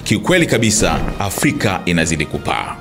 kiukweli kabisa Afrika inazidi kupaa.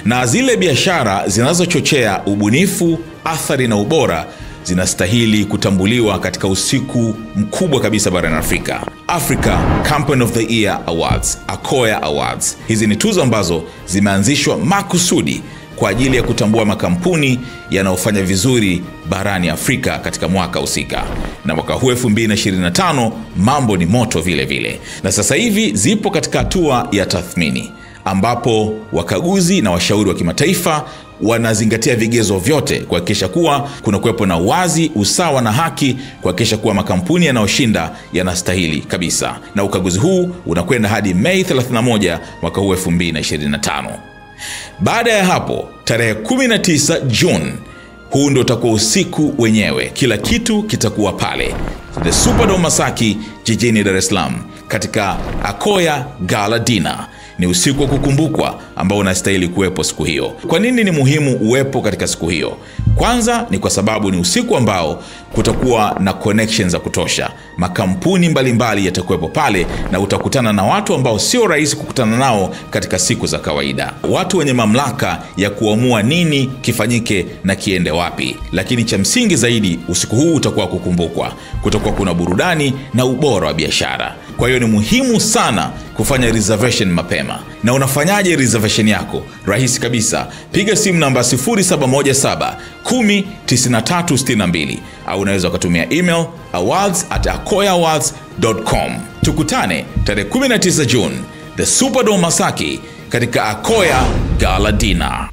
Na zile biashara zinazochochea ubunifu, athari na ubora zinastahili kutambuliwa katika usiku mkubwa kabisa barani Afrika. Africa Company of the Year Awards, ACOYA Awards. Hizi ni tuzo ambazo zimeanzishwa makusudi kwa ajili ya kutambua makampuni yanayofanya vizuri barani Afrika katika mwaka husika. Na mwaka huu 2025 mambo ni moto vile vile. Na sasa hivi zipo katika hatua ya tathmini ambapo wakaguzi na washauri wa kimataifa wanazingatia vigezo vyote kuhakikisha kuwa kuna kuwepo na wazi, usawa na haki, kuhakikisha kuwa makampuni yanayoshinda yanastahili kabisa. Na ukaguzi huu unakwenda hadi Mei 31 mwaka huu 2025. Baada ya hapo, tarehe 19 June, huu ndio utakuwa usiku wenyewe. Kila kitu kitakuwa pale The Superdome Masaki jijini Dar es Salaam katika ACOYA Gala Dinner. Ni usiku wa kukumbukwa ambao unastahili kuwepo siku hiyo. Kwa nini ni muhimu uwepo katika siku hiyo? Kwanza ni kwa sababu ni usiku ambao kutakuwa na connections za kutosha. Makampuni mbalimbali yatakuwepo pale na utakutana na watu ambao sio rahisi kukutana nao katika siku za kawaida. Watu wenye mamlaka ya kuamua nini kifanyike na kiende wapi. Lakini cha msingi zaidi, usiku huu utakuwa kukumbukwa. Kutakuwa kuna burudani na ubora wa biashara. Kwa hiyo ni muhimu sana kufanya reservation mapema. Na unafanyaje reservation yako? Rahisi kabisa. Piga simu namba 0717 10 9362 au unaweza kutumia email awards@akoyaawards.com. Tukutane tarehe 19 June The Superdome Masaki katika ACOYA Gala Dinner.